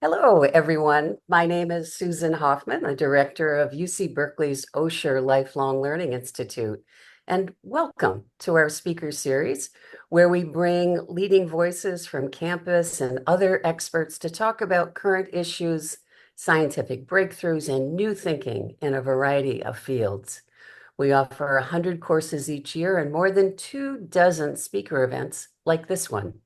Hello, everyone. My name is Susan Hoffman, the director of UC Berkeley's Osher Lifelong Learning Institute. And welcome to our speaker series, where we bring leading voices from campus and other experts to talk about current issues, scientific breakthroughs, and new thinking in a variety of fields. We offer 100 courses each year and more than 24 speaker events like this one.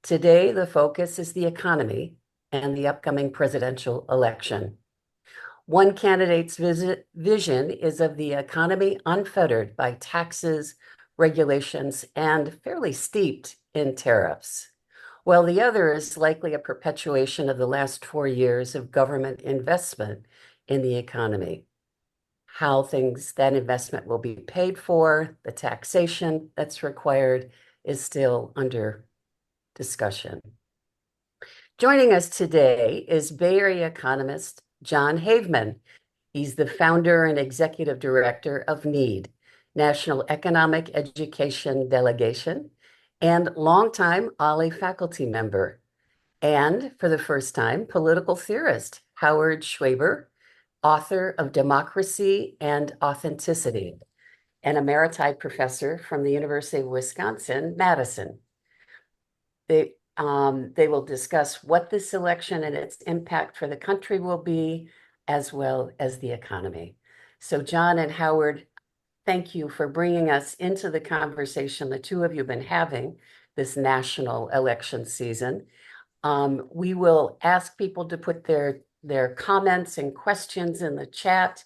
Today, the focus is the economy and the upcoming presidential election. One candidate's vision is of the economy unfettered by taxes, regulations, and fairly steeped in tariffs, while the other is likely a perpetuation of the last 4 years of government investment in the economy. How that investment will be paid for, the taxation that's required is still under discussion. Joining us today is Bay Area economist Jon Haveman. He's the founder and executive director of NEED, National Economic Education Delegation, and longtime OLLI faculty member. And for the first time, political theorist Howard Schweber, author of Democracy and Authenticity, and emeritus professor from the University of Wisconsin-Madison. They will discuss what this election and its impact for the country will be, as well as the economy. So Jon and Howard, thank you for bringing us into the conversation the two of you have been having this national election season. We will ask people to put their comments and questions in the chat.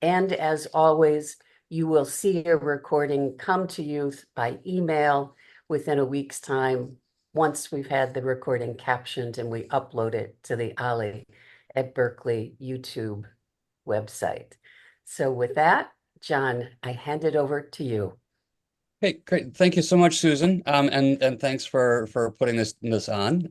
And as always, you will see a recording come to you by email within a week's time once we've had the recording captioned and we upload it to the OLLI at Berkeley YouTube website. So with that, Jon, I hand it over to you. Hey, great. Thank you so much, Susan. And thanks for putting this on.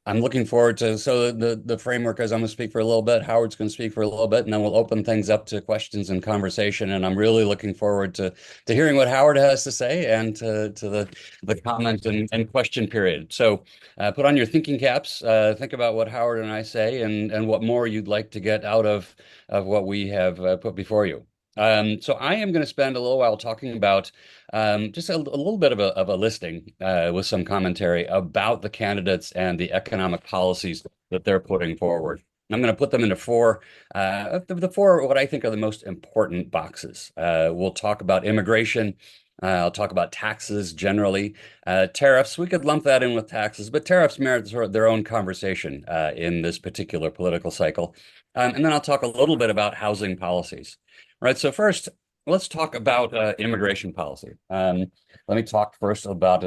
I'm looking forward to the framework is I'm going to speak for a little bit. Howard's going to speak for a little bit, and then we'll open things up to questions and conversation. And I'm really looking forward to hearing what Howard has to say and to the comment and question period. So put on your thinking caps, think about what Howard and I say and what more you'd like to get out of what we have put before you. So I am going to spend a little while talking about just a little bit of a listing with some commentary about the candidates and the economic policies that they're putting forward. I'm going to put them into the four what I think are the most important boxes. We'll talk about immigration. I'll talk about taxes generally. Tariffs, we could lump that in with taxes, but tariffs merit sort of their own conversation in this particular political cycle. And then I'll talk a little bit about housing policies. Right. So first, let's talk about immigration policy. Let me talk first about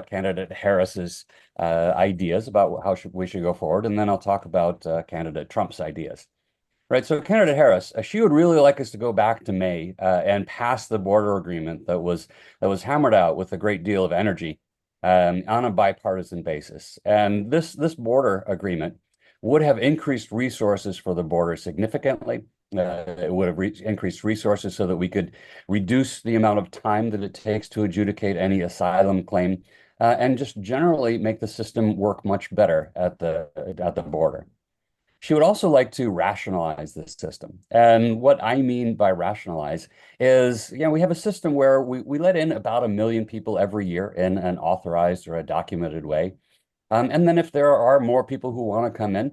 candidate Harris's ideas about how we should go forward, and then I'll talk about candidate Trump's ideas. Right. So candidate Harris, she would really like us to go back to May and pass the border agreement that was hammered out with a great deal of energy on a bipartisan basis. And this border agreement would have increased resources for the border significantly. It would have increased resources so that we could reduce the amount of time that it takes to adjudicate any asylum claim, and just generally make the system work much better at the border. She would also like to rationalize this system. And what I mean by rationalize is, we have a system where we let in about 1 million people every year in an authorized or a documented way. And then if there are more people who want to come in,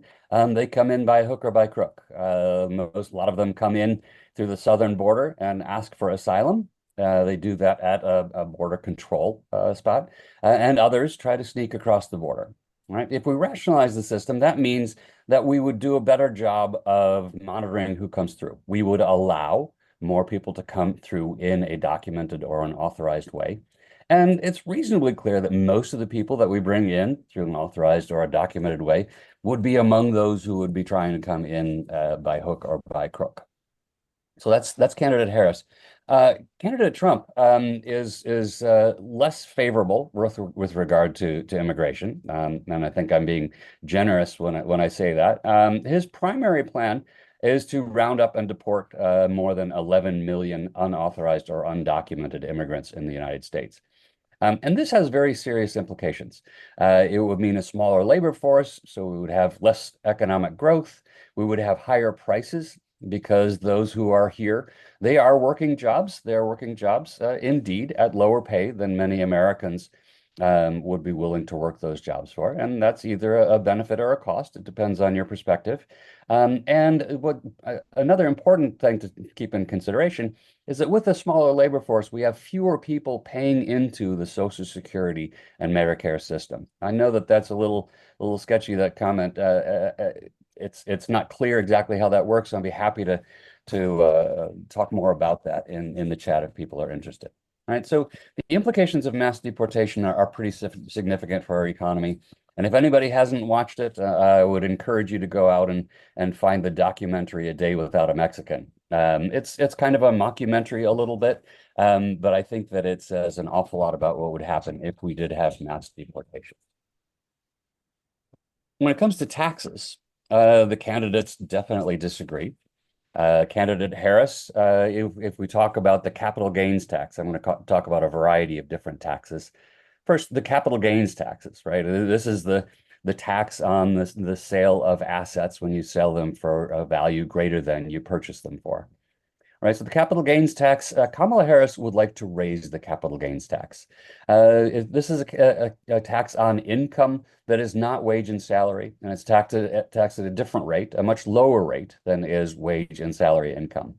they come in by hook or by crook. A lot of them come in through the southern border and ask for asylum. They do that at a border control spot, and others try to sneak across the border. Right? If we rationalize the system, that means that we would do a better job of monitoring who comes through. We would allow more people to come through in a documented or an authorized way. And it's reasonably clear that most of the people that we bring in through an authorized or a documented way would be among those who would be trying to come in by hook or by crook. So that's candidate Harris. Candidate Trump is less favorable with regard to immigration, and I think I'm being generous when I say that. His primary plan is to round up and deport more than 11 million unauthorized or undocumented immigrants in the United States. And this has very serious implications. It would mean a smaller labor force, so we would have less economic growth. We would have higher prices because those who are here, they are working jobs. They are working jobs, indeed, at lower pay than many Americans would be willing to work those jobs for. And that's either a benefit or a cost. It depends on your perspective. Another important thing to keep in consideration is that with a smaller labor force, we have fewer people paying into the Social Security and Medicare system. I know that that's a little sketchy, that comment. It's not clear exactly how that works. I'll be happy to talk more about that in the chat if people are interested. All right, so the implications of mass deportation are pretty significant for our economy. And if anybody hasn't watched it, I would encourage you to go out and find the documentary A Day Without a Mexican. It's kind of a mockumentary a little bit, but I think that it says an awful lot about what would happen if we did have mass deportation. When it comes to taxes, the candidates definitely disagree. Candidate Harris, if we talk about the capital gains tax, I'm going to talk about a variety of different taxes. First, the capital gains taxes, right? This is the tax on the sale of assets when you sell them for a value greater than you purchase them for. Right, so the capital gains tax, Kamala Harris would like to raise the capital gains tax. This is a tax on income that is not wage and salary, and it's taxed at a different rate, a much lower rate than is wage and salary income.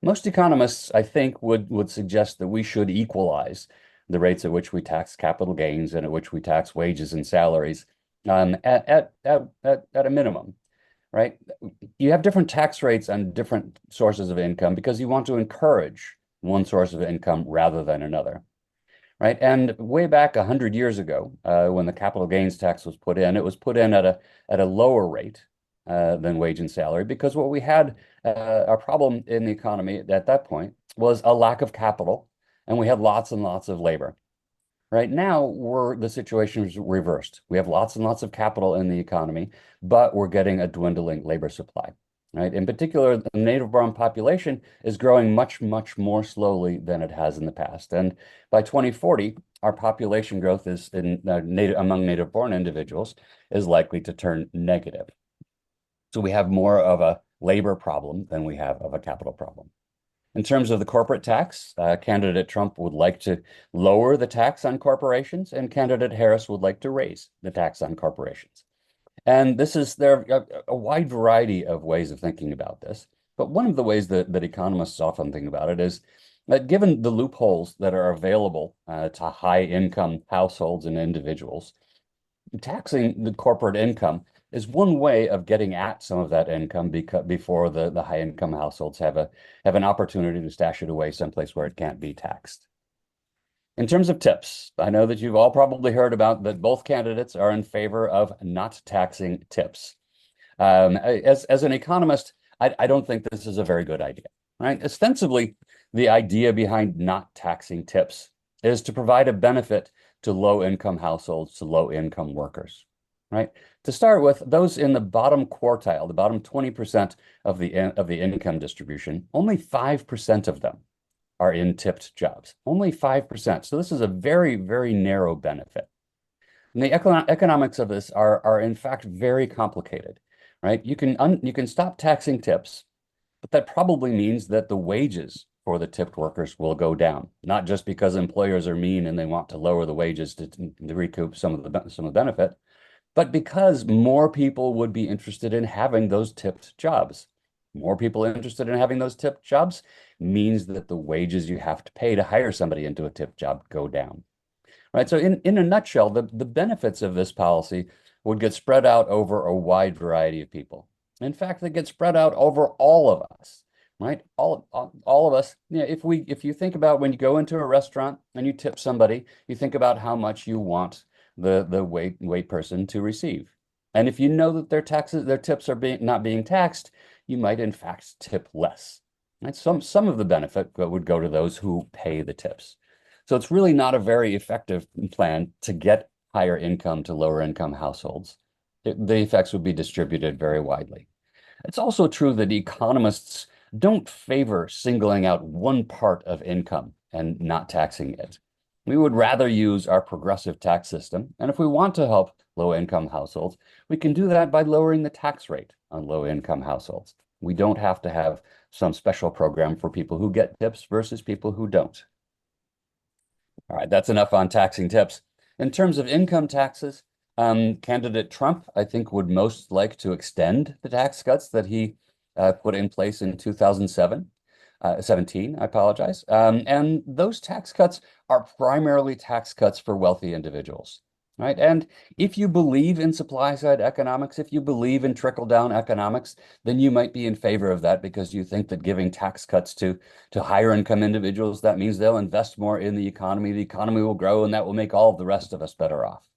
Most economists, I think, would suggest that we should equalize the rates at which we tax capital gains and at which we tax wages and salaries at a minimum, right? You have different tax rates on different sources of income because you want to encourage one source of income rather than another, right? And way back 100 years ago, when the capital gains tax was put in, it was put in at a lower rate than wage and salary because what we had a problem in the economy at that point was a lack of capital, and we had lots and lots of labor. Right now, the situation is reversed. We have lots and lots of capital in the economy, but we're getting a dwindling labor supply. Right? In particular, the native-born population is growing much, much more slowly than it has in the past. And by 2040, our population growth is among native-born individuals is likely to turn negative. So we have more of a labor problem than we have of a capital problem. In terms of the corporate tax, candidate Trump would like to lower the tax on corporations, and candidate Harris would like to raise the tax on corporations. And there are a wide variety of ways of thinking about this. But one of the ways that economists often think about it is that given the loopholes that are available to high income households and individuals, taxing the corporate income is one way of getting at some of that income before the high income households have an opportunity to stash it away someplace where it can't be taxed. In terms of tips, I know that you've all probably heard about that both candidates are in favor of not taxing tips. As an economist, I don't think this is a very good idea, right? Ostensibly, the idea behind not taxing tips is to provide a benefit to low-income households, to low-income workers, right? To start with, those in the bottom quartile, the bottom 20% of the income distribution, only 5% of them are in tipped jobs. Only 5%. So this is a very, very narrow benefit. And the economics of this are in fact very complicated, right? You can stop taxing tips, but that probably means that the wages for the tipped workers will go down, not just because employers are mean and they want to lower the wages to recoup some of the benefit, but because more people would be interested in having those tipped jobs. More people interested in having those tipped jobs means that the wages you have to pay to hire somebody into a tipped job go down. Right. So in a nutshell, the benefits of this policy would get spread out over a wide variety of people. In fact, they get spread out over all of us, right? All of us. You know, if you think about when you go into a restaurant and you tip somebody, you think about how much you want the wait person to receive. And if you know that their tips are not being taxed, you might in fact tip less. Right? Some of the benefit would go to those who pay the tips. So it's really not a very effective plan to get higher income to lower income households. The effects would be distributed very widely. It's also true that economists don't favor singling out one part of income and not taxing it. We would rather use our progressive tax system. And if we want to help low-income households, we can do that by lowering the tax rate on low-income households. We don't have to have some special program for people who get tips versus people who don't. All right, that's enough on taxing tips. In terms of income taxes, candidate Trump, I think, would most like to extend the tax cuts that he put in place in 2017, I apologize. And those tax cuts are primarily tax cuts for wealthy individuals, right? And if you believe in supply side economics, if you believe in trickle down economics, then you might be in favor of that because you think that giving tax cuts to higher income individuals, that means they'll invest more in the economy will grow, and that will make all of the rest of us better off.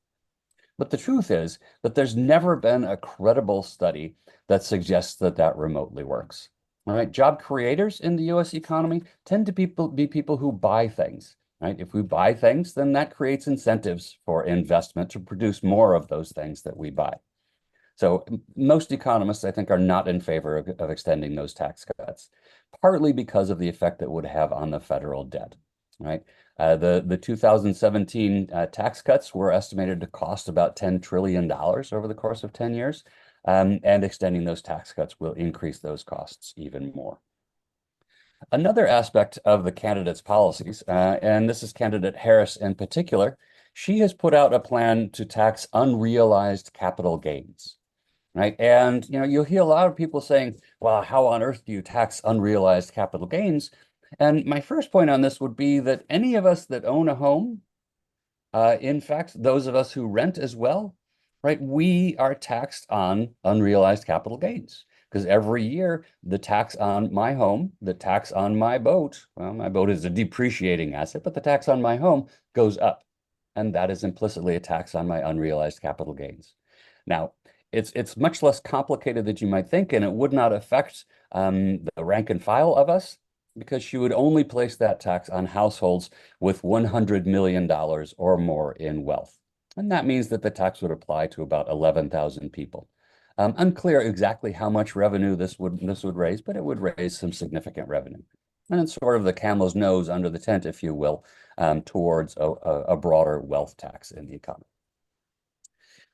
But the truth is that there's never been a credible study that suggests that that remotely works. All right, job creators in the US economy tend to be people who buy things, right? If we buy things, then that creates incentives for investment to produce more of those things that we buy. So most economists, I think, are not in favor of extending those tax cuts, partly because of the effect it would have on the federal debt, right? The 2017 tax cuts were estimated to cost about $10 trillion over the course of 10 years, and extending those tax cuts will increase those costs even more. Another aspect of the candidate's policies, and this is candidate Harris in particular, she has put out a plan to tax unrealized capital gains. Right. And, you'll hear a lot of people saying, well, how on earth do you tax unrealized capital gains? And my first point on this would be that any of us that own a home, in fact, those of us who rent as well, right, we are taxed on unrealized capital gains. Because every year, the tax on my home, the tax on my boat, well, my boat is a depreciating asset, but the tax on my home goes up. And that is implicitly a tax on my unrealized capital gains. Now, it's much less complicated than you might think, and it would not affect the rank and file of us because she would only place that tax on households with $100 million or more in wealth. And that means that the tax would apply to about 11,000 people. Unclear exactly how much revenue this would raise, but it would raise some significant revenue. And it's sort of the camel's nose under the tent, if you will, towards a broader wealth tax in the economy.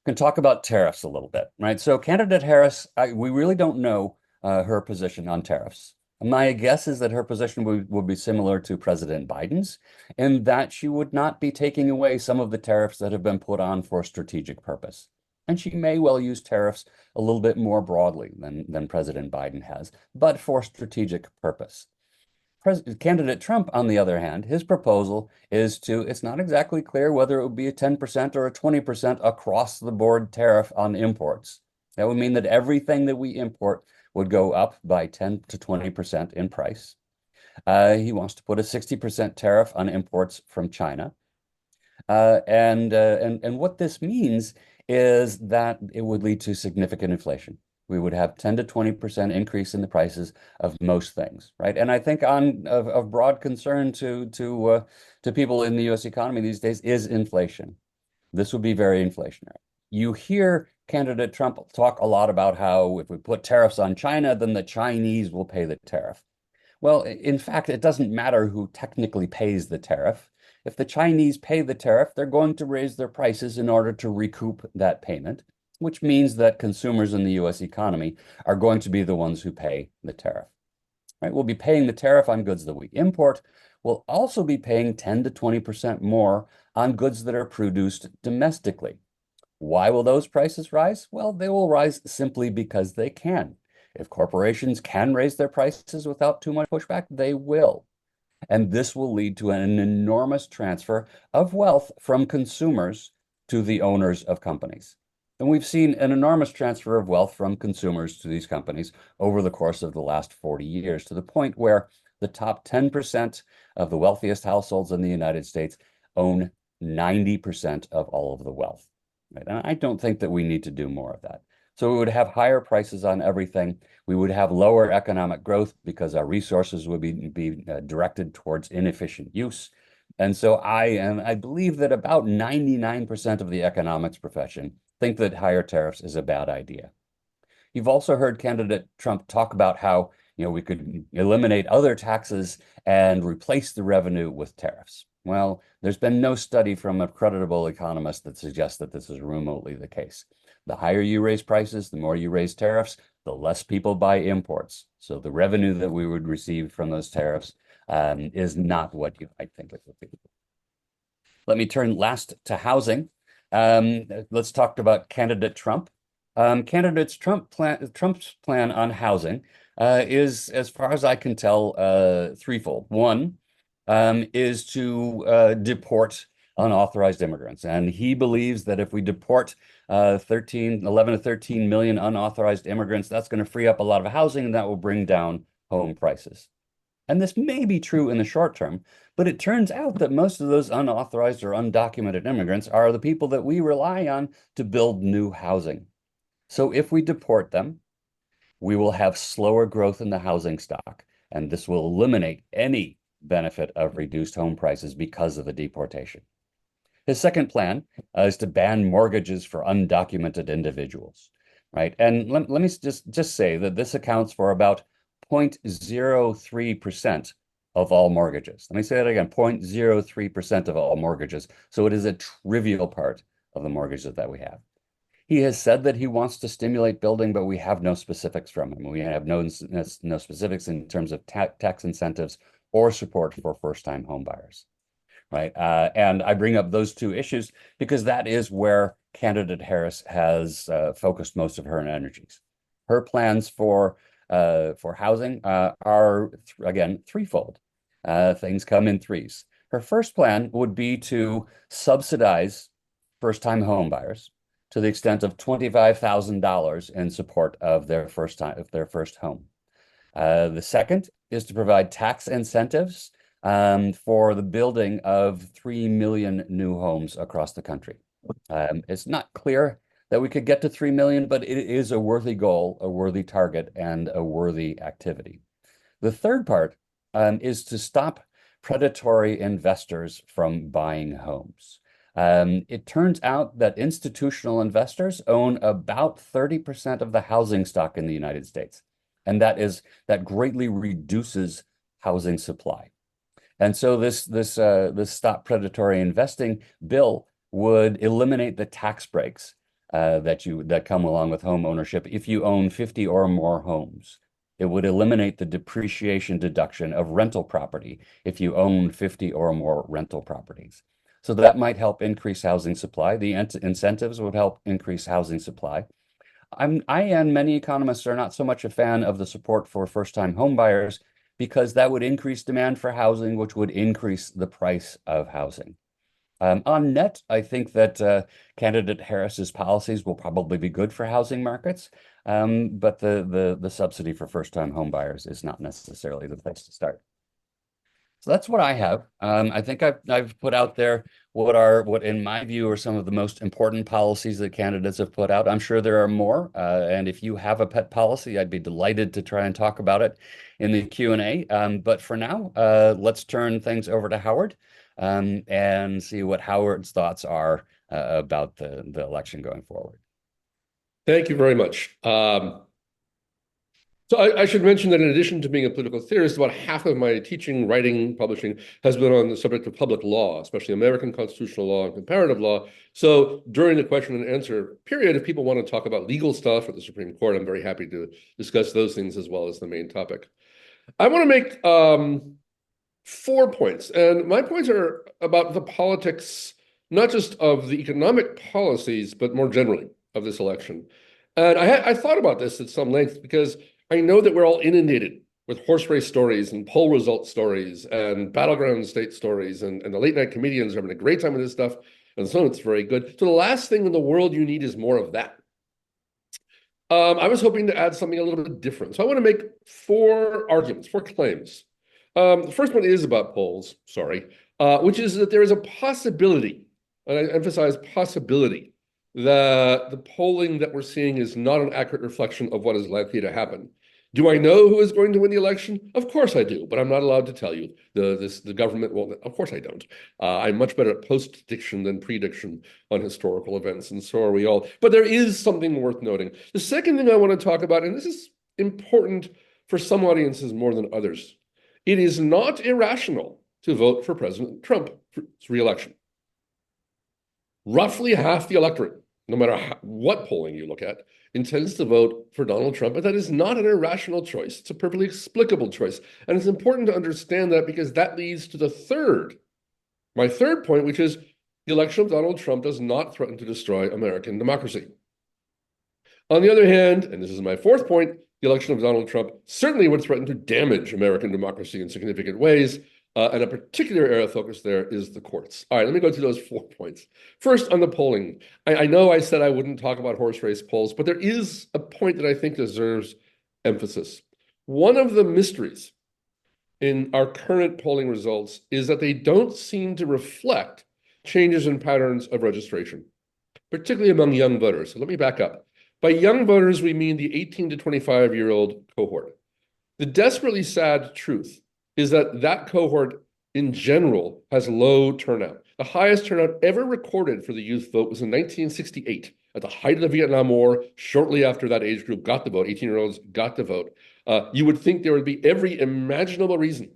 Can talk about tariffs a little bit, right? So candidate Harris, we really don't know her position on tariffs. My guess is that her position would be similar to President Biden's, in that she would not be taking away some of the tariffs that have been put on for strategic purpose. And she may well use tariffs a little bit more broadly than President Biden has, but for strategic purpose. Candidate Trump, on the other hand, his proposal is it's not exactly clear whether it would be a 10% or a 20% across the board tariff on imports. That would mean that everything that we import would go up by 10 to 20% in price. He wants to put a 60% tariff on imports from China. And what this means is that it would lead to significant inflation. We would have 10 to 20% increase in the prices of most things, right? And I think of broad concern to people in the U.S. economy these days is inflation. This would be very inflationary. You hear candidate Trump talk a lot about how if we put tariffs on China, then the Chinese will pay the tariff. Well, in fact, it doesn't matter who technically pays the tariff. If the Chinese pay the tariff, they're going to raise their prices in order to recoup that payment, which means that consumers in the US economy are going to be the ones who pay the tariff. Right? We'll be paying the tariff on goods that we import. We'll also be paying 10 to 20% more on goods that are produced domestically. Why will those prices rise? Well, they will rise simply because they can. If corporations can raise their prices without too much pushback, they will. And this will lead to an enormous transfer of wealth from consumers to the owners of companies. And we've seen an enormous transfer of wealth from consumers to these companies over the course of the last 40 years, to the point where the top 10% of the wealthiest households in the United States own 90% of all of the wealth. Right? And I don't think that we need to do more of that. So we would have higher prices on everything. We would have lower economic growth because our resources would be directed towards inefficient use. And so I believe that about 99% of the economics profession think that higher tariffs is a bad idea. You've also heard candidate Trump talk about how we could eliminate other taxes and replace the revenue with tariffs. Well, there's been no study from a creditable economist that suggests that this is remotely the case. The higher you raise prices, the more you raise tariffs, the less people buy imports. So the revenue that we would receive from those tariffs is not what you might think it would be. Let me turn last to housing. Let's talk about candidate Trump. Trump's plan on housing is, as far as I can tell, threefold. One is to deport unauthorized immigrants. And he believes that if we deport 11 to 13 million unauthorized immigrants, that's going to free up a lot of housing and that will bring down home prices. And this may be true in the short term, but it turns out that most of those unauthorized or undocumented immigrants are the people that we rely on to build new housing. So if we deport them, we will have slower growth in the housing stock, and this will eliminate any benefit of reduced home prices because of the deportation. His second plan is to ban mortgages for undocumented individuals, right? And let me just say that this accounts for about 0.03% of all mortgages. Let me say that again, 0.03% of all mortgages. So it is a trivial part of the mortgages that we have. He has said that he wants to stimulate building, but we have no specifics from him. We have no specifics in terms of tax incentives or support for first-time home buyers, right? And I bring up those two issues because that is where candidate Harris has focused most of her energies. Her plans for housing are, again, threefold. Things come in threes. Her first plan would be to subsidize first-time home buyers to the extent of $25,000 in support of their first home. The second is to provide tax incentives for the building of 3 million new homes across the country. It's not clear that we could get to 3 million, but it is a worthy goal, a worthy target, and a worthy activity. The third part is to stop predatory investors from buying homes. It turns out that institutional investors own about 30% of the housing stock in the United States, and that greatly reduces housing supply. And so this Stop Predatory Investing bill would eliminate the tax breaks that come along with home ownership if you own 50 or more homes. It would eliminate the depreciation deduction of rental property if you own 50 or more rental properties. So that might help increase housing supply. The incentives would help increase housing supply. I and many economists are not so much a fan of the support for first-time home buyers because that would increase demand for housing, which would increase the price of housing. On net, I think that candidate Harris's policies will probably be good for housing markets, but the subsidy for first-time home buyers is not necessarily the place to start. So that's what I have. I think I've put out there what in my view are some of the most important policies that candidates have put out. I'm sure there are more, and if you have a pet policy, I'd be delighted to try and talk about it in the Q&A. But for now, let's turn things over to Howard and see what Howard's thoughts are about the election going forward. Thank you very much. So I should mention that in addition to being a political theorist, about half of my teaching, writing, publishing has been on the subject of public law, especially American constitutional law and comparative law. So during the question and answer period, if people want to talk about legal stuff at the Supreme Court, I'm very happy to discuss those things as well as the main topic. I want to make 4 points, and my points are about the politics, not just of the economic policies, but more generally of this election. And I thought about this at some length because I know that we're all inundated with horse race stories and poll result stories and battleground state stories, and the late night comedians are having a great time with this stuff, and so it's very good. So the last thing in the world you need is more of that. I was hoping to add something a little bit different. So I want to make 4 arguments, 4 claims. The first one is about polls, which is that there is a possibility, and I emphasize possibility, that the polling that we're seeing is not an accurate reflection of what is likely to happen. Do I know who is going to win the election? Of course I do, but I'm not allowed to tell you. The government won't. Of course I don't. I'm much better at post-diction than prediction on historical events, and so are we all. But there is something worth noting. The second thing I want to talk about, and this is important for some audiences more than others, it is not irrational to vote for President Trump re-election. Roughly half the electorate, no matter what polling you look at, intends to vote for Donald Trump, and that is not an irrational choice. It's a perfectly explicable choice. And it's important to understand that because that leads to my third point, which is the election of Donald Trump does not threaten to destroy American democracy. On the other hand, and this is my fourth point, the election of Donald Trump certainly would threaten to damage American democracy in significant ways. And a particular area of focus there is the courts. All right, let me go through those 4 points. First, on the polling. I know I said I wouldn't talk about horse race polls, but there is a point that I think deserves emphasis. One of the mysteries in our current polling results is that they don't seem to reflect changes in patterns of registration, particularly among young voters. So let me back up. By young voters, we mean the 18 to 25-year-old cohort. The desperately sad truth is that that cohort in general has low turnout. The highest turnout ever recorded for the youth vote was in 1968, at the height of the Vietnam War. Shortly after that age group got the vote, 18-year-olds got the vote. You would think there would be every imaginable reason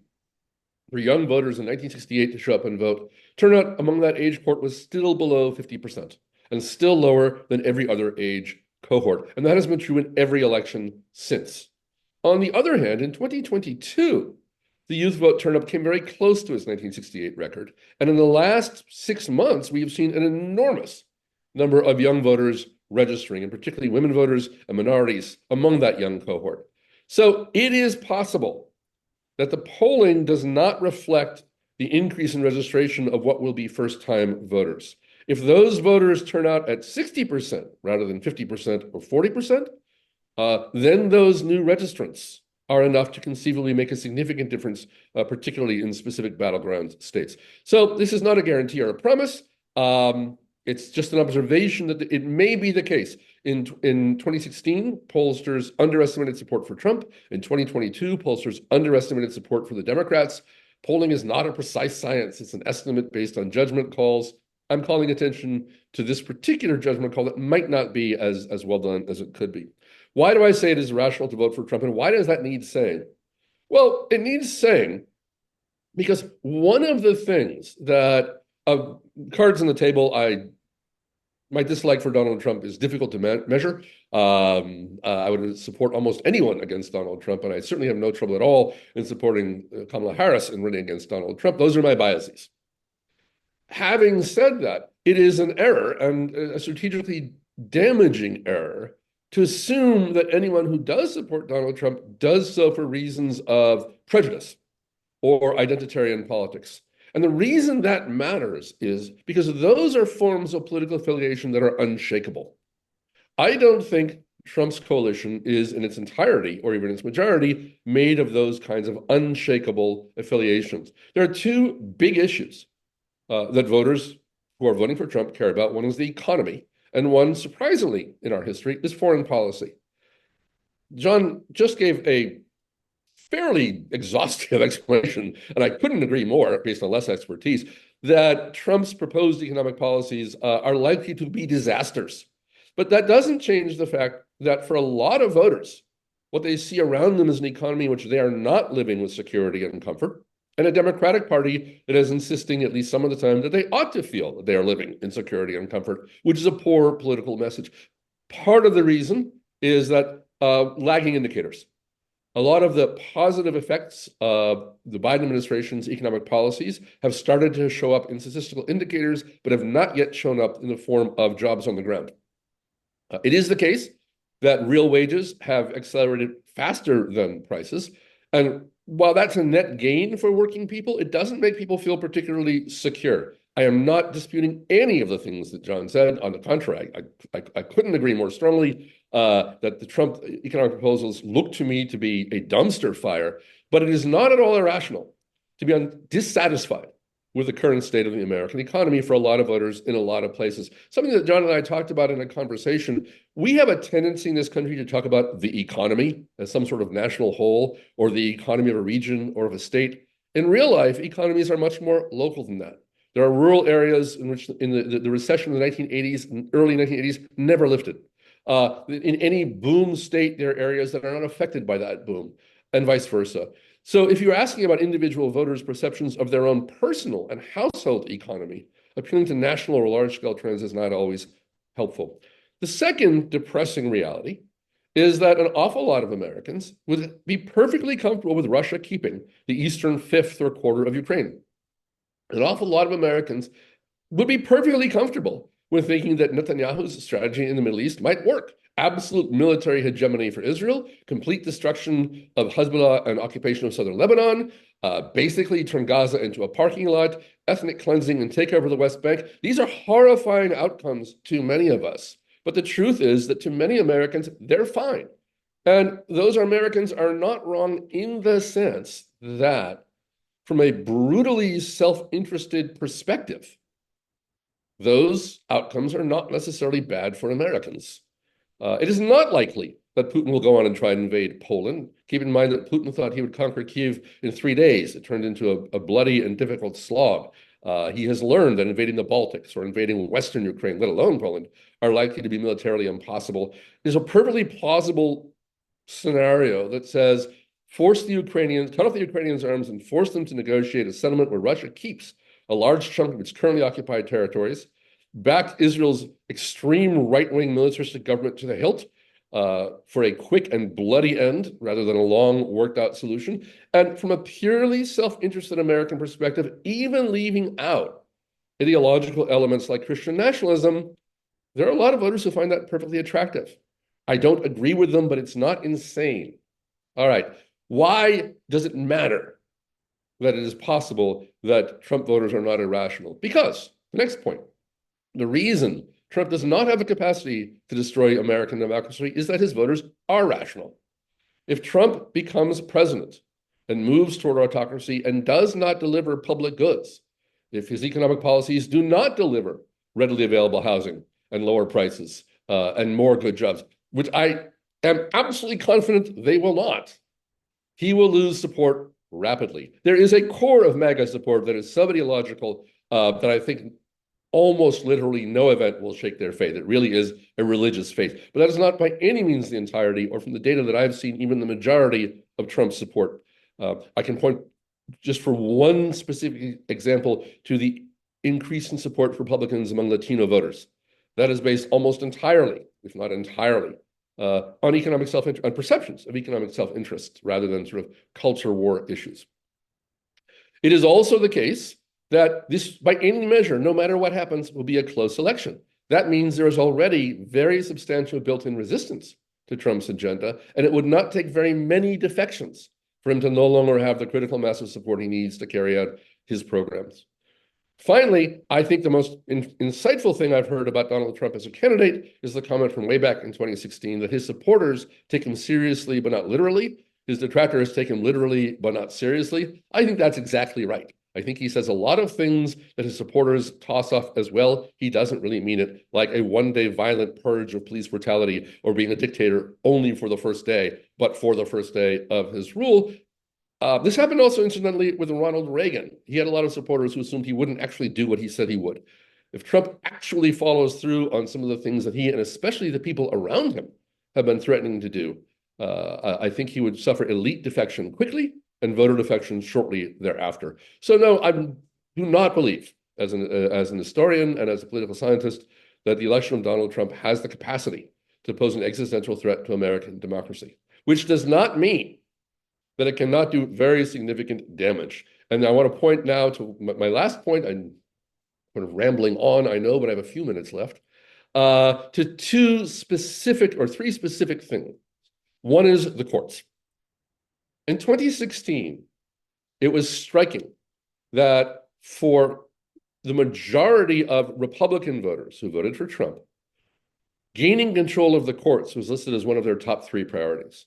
for young voters in 1968 to show up and vote. Turnout among that age cohort was still below 50% and still lower than every other age cohort. And that has been true in every election since. On the other hand, in 2022, the youth vote turnout came very close to its 1968 record. And in the last 6 months, we have seen an enormous number of young voters registering, and particularly women voters and minorities among that young cohort. So it is possible that the polling does not reflect the increase in registration of what will be first-time voters. If those voters turn out at 60% rather than 50% or 40%, then those new registrants are enough to conceivably make a significant difference, particularly in specific battleground states. So this is not a guarantee or a promise. It's just an observation that it may be the case. In 2016, pollsters underestimated support for Trump. In 2022, pollsters underestimated support for the Democrats. Polling is not a precise science. It's an estimate based on judgment calls. I'm calling attention to this particular judgment call that might not be as well done as it could be. Why do I say it is rational to vote for Trump, and why does that need saying? Well, it needs saying because one of the things that cards on the table, my dislike for Donald Trump is difficult to measure. I would support almost anyone against Donald Trump, and I certainly have no trouble at all in supporting Kamala Harris in running against Donald Trump. Those are my biases. Having said that, it is an error, and a strategically damaging error, to assume that anyone who does support Donald Trump does so for reasons of prejudice or identitarian politics. And the reason that matters is because those are forms of political affiliation that are unshakable. I don't think Trump's coalition is in its entirety, or even its majority, made of those kinds of unshakable affiliations. There are two big issues that voters who are voting for Trump care about. One is the economy, and one, surprisingly, in our history, is foreign policy. Jon just gave a fairly exhaustive explanation, and I couldn't agree more, based on less expertise, that Trump's proposed economic policies are likely to be disasters. But that doesn't change the fact that for a lot of voters, what they see around them is an economy in which they are not living with security and comfort, and a Democratic Party that is insisting, at least some of the time, that they ought to feel that they are living in security and comfort, which is a poor political message. Part of the reason is that lagging indicators. A lot of the positive effects of the Biden administration's economic policies have started to show up in statistical indicators, but have not yet shown up in the form of jobs on the ground. It is the case that real wages have accelerated faster than prices, and while that's a net gain for working people, it doesn't make people feel particularly secure. I am not disputing any of the things that Jon said. On the contrary, I couldn't agree more strongly that the Trump economic proposals look to me to be a dumpster fire, but it is not at all irrational to be dissatisfied with the current state of the American economy for a lot of voters in a lot of places. Something that Jon and I talked about in a conversation. We have a tendency in this country to talk about the economy as some sort of national whole, or the economy of a region or of a state. In real life, economies are much more local than that. There are rural areas in which in the recession of the 1980s and early 1980s never lifted. In any boom state, there are areas that are not affected by that boom, and vice versa. So if you're asking about individual voters' perceptions of their own personal and household economy, appealing to national or large-scale trends is not always helpful. The second depressing reality is that an awful lot of Americans would be perfectly comfortable with Russia keeping the eastern fifth or quarter of Ukraine. An awful lot of Americans would be perfectly comfortable with thinking that Netanyahu's strategy in the Middle East might work. Absolute military hegemony for Israel, complete destruction of Hezbollah and occupation of southern Lebanon, basically turn Gaza into a parking lot, ethnic cleansing and takeover of the West Bank. These are horrifying outcomes to many of us. But the truth is that to many Americans, they're fine. And those Americans are not wrong in the sense that from a brutally self-interested perspective, those outcomes are not necessarily bad for Americans. It is not likely that Putin will go on and try and invade Poland. Keep in mind that Putin thought he would conquer Kyiv in 3 days. It turned into a bloody and difficult slog. He has learned that invading the Baltics or invading Western Ukraine, let alone Poland, are likely to be militarily impossible. There's a perfectly plausible scenario that says, force the Ukrainians, cut off the Ukrainians' arms and force them to negotiate a settlement where Russia keeps a large chunk of its currently occupied territories, back Israel's extreme right-wing militaristic government to the hilt for a quick and bloody end rather than a long worked-out solution. And from a purely self-interested American perspective, even leaving out ideological elements like Christian nationalism, there are a lot of voters who find that perfectly attractive. I don't agree with them, but it's not insane. All right, why does it matter that it is possible that Trump voters are not irrational? Because, the next point, the reason Trump does not have a capacity to destroy American democracy is that his voters are rational. If Trump becomes president and moves toward autocracy and does not deliver public goods, if his economic policies do not deliver readily available housing and lower prices and more good jobs, which I am absolutely confident they will not, he will lose support rapidly. There is a core of MAGA support that is sub-ideological that I think almost literally no event will shake their faith. It really is a religious faith. But that is not by any means the entirety, or from the data that I've seen, even the majority of Trump's support. I can point just for one specific example to the increase in support for Republicans among Latino voters. That is based almost entirely, if not entirely, on economic self-interest, on perceptions of economic self-interest rather than sort of culture war issues. It is also the case that this, by any measure, no matter what happens, will be a close election. That means there is already very substantial built-in resistance to Trump's agenda, and it would not take very many defections for him to no longer have the critical mass of support he needs to carry out his programs. Finally, I think the most insightful thing I've heard about Donald Trump as a candidate is the comment from way back in 2016 that his supporters take him seriously but not literally. His detractors take him literally but not seriously. I think that's exactly right. I think he says a lot of things that his supporters toss off as well. He doesn't really mean it, like a one-day violent purge of police brutality or being a dictator only for the first day, but for the first day of his rule. This happened also, incidentally, with Ronald Reagan. He had a lot of supporters who assumed he wouldn't actually do what he said he would. If Trump actually follows through on some of the things that he, and especially the people around him, have been threatening to do, I think he would suffer elite defection quickly and voter defection shortly thereafter. So no, I do not believe, as an historian and as a political scientist, that the election of Donald Trump has the capacity to pose an existential threat to American democracy, which does not mean that it cannot do very significant damage. And I want to point now to my last point. I'm sort of rambling on, I know, but I have a few minutes left, to three specific things. One is the courts. In 2016, it was striking that for the majority of Republican voters who voted for Trump, gaining control of the courts was listed as one of their top 3 priorities.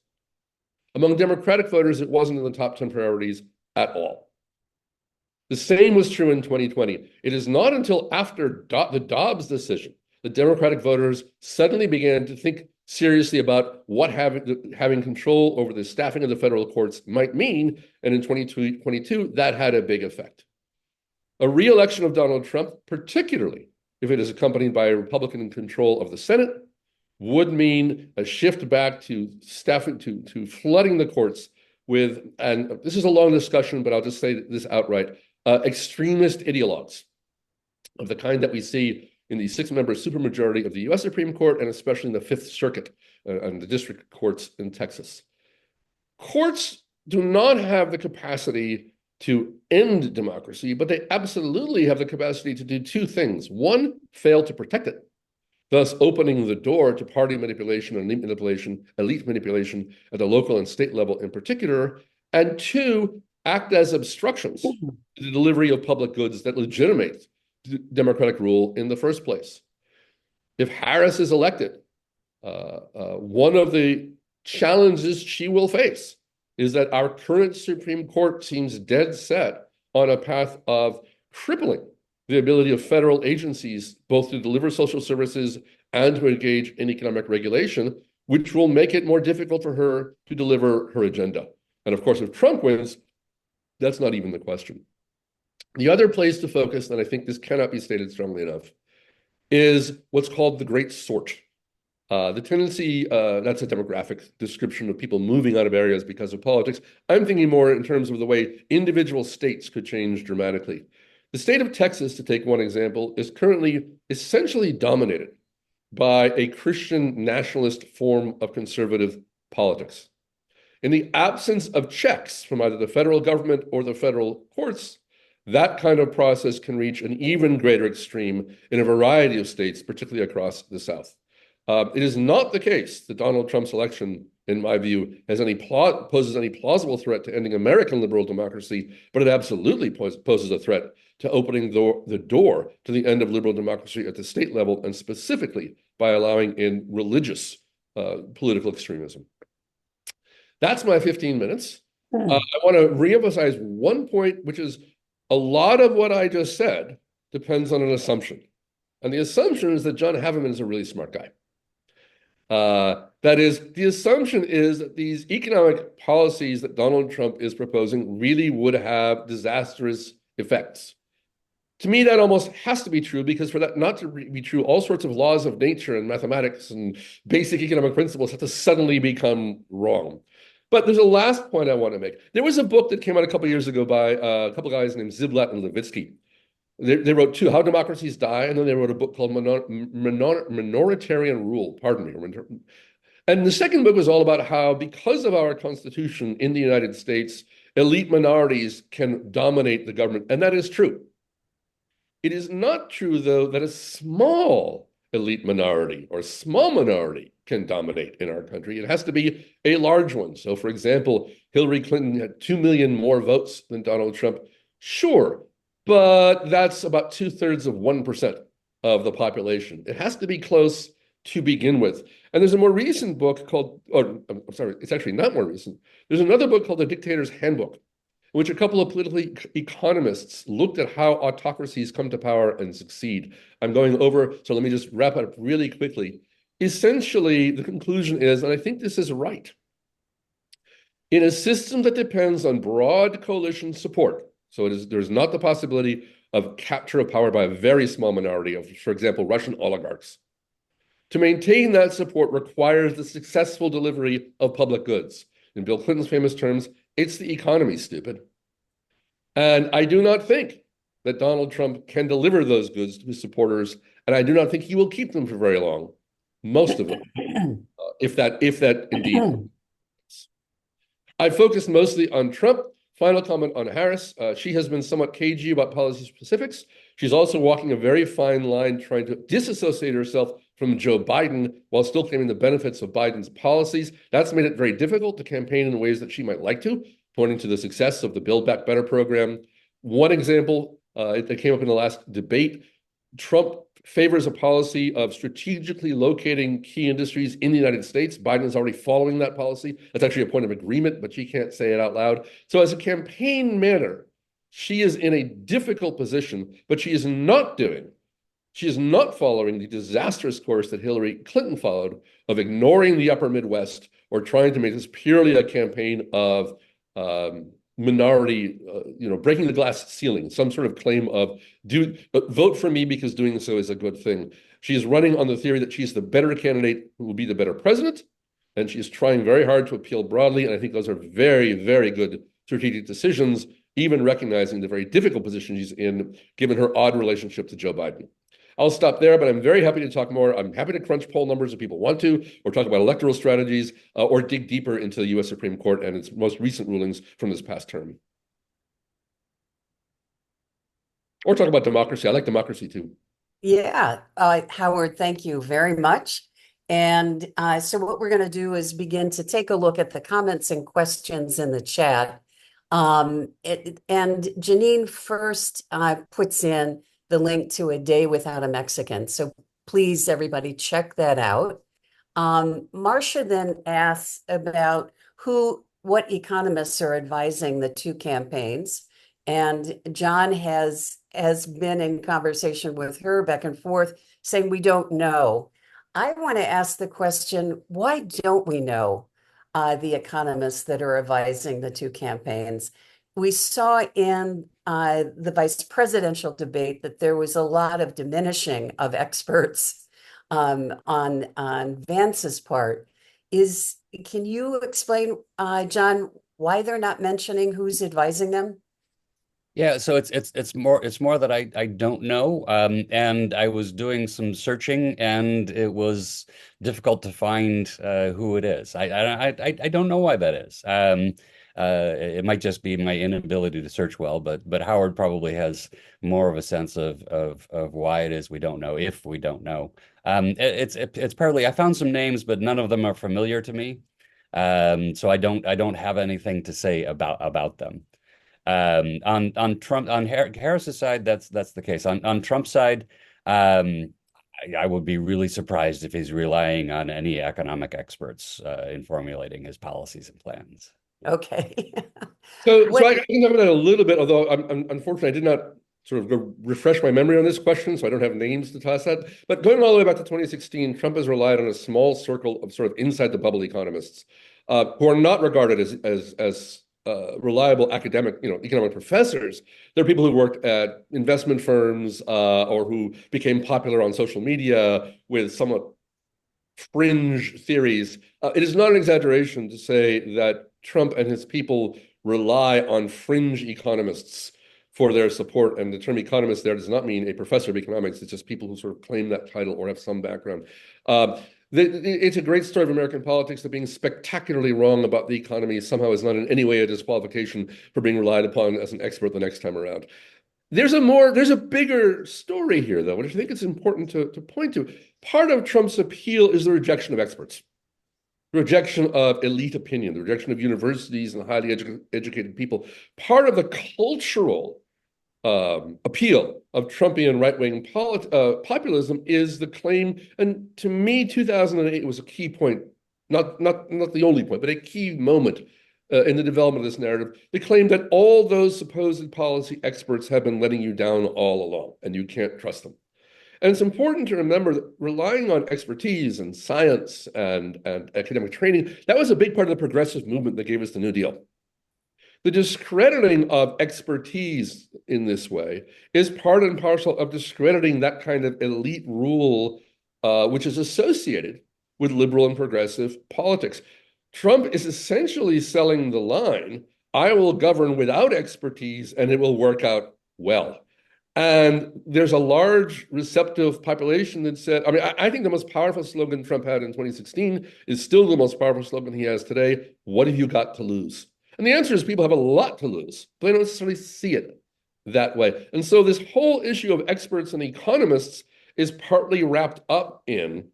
Among Democratic voters, it wasn't in the top 10 priorities at all. The same was true in 2020. It is not until after the Dobbs decision that Democratic voters suddenly began to think seriously about what having control over the staffing of the federal courts might mean, and in 2022, that had a big effect. A re-election of Donald Trump, particularly if it is accompanied by a Republican control of the Senate, would mean a shift back to staffing, to flooding the courts with, and this is a long discussion, but I'll just say this outright, extremist ideologues of the kind that we see in the 6-member supermajority of the US Supreme Court, and especially in the Fifth Circuit and the district courts in Texas. Courts do not have the capacity to end democracy, but they absolutely have the capacity to do two things. One, fail to protect it, thus opening the door to party manipulation and elite manipulation at the local and state level in particular. And two, act as obstructions to the delivery of public goods that legitimate democratic rule in the first place. If Harris is elected, one of the challenges she will face is that our current Supreme Court seems dead set on a path of crippling the ability of federal agencies both to deliver social services and to engage in economic regulation, which will make it more difficult for her to deliver her agenda. And of course, if Trump wins, that's not even the question. The other place to focus, and I think this cannot be stated strongly enough, is what's called the Great Sort. The tendency, that's a demographic description of people moving out of areas because of politics. I'm thinking more in terms of the way individual states could change dramatically. The state of Texas, to take one example, is currently essentially dominated by a Christian nationalist form of conservative politics. In the absence of checks from either the federal government or the federal courts, that kind of process can reach an even greater extreme in a variety of states, particularly across the South. It is not the case that Donald Trump's election, in my view, poses any plausible threat to ending American liberal democracy, but it absolutely poses a threat to opening the door to the end of liberal democracy at the state level, and specifically by allowing in religious political extremism. That's my 15 minutes. I want to reemphasize one point, which is a lot of what I just said depends on an assumption. And the assumption is that Jon Haveman is a really smart guy. That is, the assumption is that these economic policies that Donald Trump is proposing really would have disastrous effects. To me, that almost has to be true, because for that not to be true, all sorts of laws of nature and mathematics and basic economic principles have to suddenly become wrong. But there's a last point I want to make. There was a book that came out a couple of years ago by a couple of guys named Ziblatt and Levitsky. They wrote two, How Democracies Die, and then they wrote a book called Minoritarian Rule, pardon me. And the second book was all about how, because of our Constitution in the United States, elite minorities can dominate the government. And that is true. It is not true, though, that a small elite minority or small minority can dominate in our country. It has to be a large one. So, for example, Hillary Clinton had 2 million more votes than Donald Trump. Sure, but that's about 2/3 of 1% of the population. It has to be close to begin with. And there's a more recent book called, or I'm sorry, it's actually not more recent. There's another book called The Dictator's Handbook, in which a couple of political economists looked at how autocracies come to power and succeed. I'm going over, so let me just wrap it up really quickly. Essentially, the conclusion is, and I think this is right, in a system that depends on broad coalition support, so there's not the possibility of capture of power by a very small minority of, for example, Russian oligarchs. To maintain that support requires the successful delivery of public goods. In Bill Clinton's famous terms, it's the economy, stupid. And I do not think that Donald Trump can deliver those goods to his supporters, and I do not think he will keep them for very long, most of them, if that indeed. I focused mostly on Trump. Final comment on Harris. She has been somewhat cagey about policy specifics. She's also walking a very fine line trying to disassociate herself from Joe Biden while still claiming the benefits of Biden's policies. That's made it very difficult to campaign in ways that she might like to, pointing to the success of the Build Back Better program. One example that came up in the last debate, Trump favors a policy of strategically locating key industries in the United States. Biden is already following that policy. That's actually a point of agreement, but she can't say it out loud. So as a campaign manager, she is in a difficult position, but she is not following the disastrous course that Hillary Clinton followed of ignoring the upper Midwest or trying to make this purely a campaign of minority, breaking the glass ceiling, some sort of claim of vote for me because doing so is a good thing. She is running on the theory that she's the better candidate who will be the better president, and she is trying very hard to appeal broadly. And I think those are very, very good strategic decisions, even recognizing the very difficult position she's in, given her odd relationship to Joe Biden. I'll stop there, but I'm very happy to talk more. I'm happy to crunch poll numbers if people want to, or talk about electoral strategies, or dig deeper into the U.S. Supreme Court and its most recent rulings from this past term. Or talk about democracy. I like democracy too. Yeah, Howard, thank you very much. And so what we're going to do is begin to take a look at the comments and questions in the chat. And Janine first puts in the link to A Day Without a Mexican. So please, everybody, check that out. Marcia then asks about what economists are advising the two campaigns. And Jon has been in conversation with her back and forth, saying we don't know. I want to ask the question, why don't we know the economists that are advising the two campaigns? We saw in the vice presidential debate that there was a lot of diminishing of experts on Vance's part. Can you explain, Jon, why they're not mentioning who's advising them? Yeah, so it's more that I don't know, and I was doing some searching, and it was difficult to find who it is. I don't know why that is. It might just be my inability to search well, but Howard probably has more of a sense of why it is we don't know, if we don't know. It's partly I found some names, but none of them are familiar to me, so I don't have anything to say about them. On Harris's side, that's the case. On Trump's side, I would be really surprised if he's relying on any economic experts in formulating his policies and plans. Okay. So I can talk about that a little bit, although unfortunately I did not sort of go refresh my memory on this question, so I don't have names to toss at. But going all the way back to 2016, Trump has relied on a small circle of sort of inside the bubble economists who are not regarded as reliable academic, economic professors. They're people who worked at investment firms or who became popular on social media with somewhat fringe theories. It is not an exaggeration to say that Trump and his people rely on fringe economists for their support. And the term economist there does not mean a professor of economics. It's just people who sort of claim that title or have some background. It's a great story of American politics that being spectacularly wrong about the economy somehow is not in any way a disqualification for being relied upon as an expert the next time around. There's a bigger story here, though, which I think it's important to point to. Part of Trump's appeal is the rejection of experts, the rejection of elite opinion, the rejection of universities and highly educated people. Part of the cultural appeal of Trumpian right-wing populism is the claim, and to me, 2008 was a key point, not the only point, but a key moment in the development of this narrative. The claim that all those supposed policy experts have been letting you down all along, and you can't trust them. And it's important to remember that relying on expertise and science and academic training, that was a big part of the progressive movement that gave us the New Deal. The discrediting of expertise in this way is part and parcel of discrediting that kind of elite rule, which is associated with liberal and progressive politics. Trump is essentially selling the line, I will govern without expertise and it will work out well. And there's a large receptive population that said, I think the most powerful slogan Trump had in 2016 is still the most powerful slogan he has today. What have you got to lose? And the answer is people have a lot to lose, but they don't necessarily see it that way. And so this whole issue of experts and economists is partly wrapped up in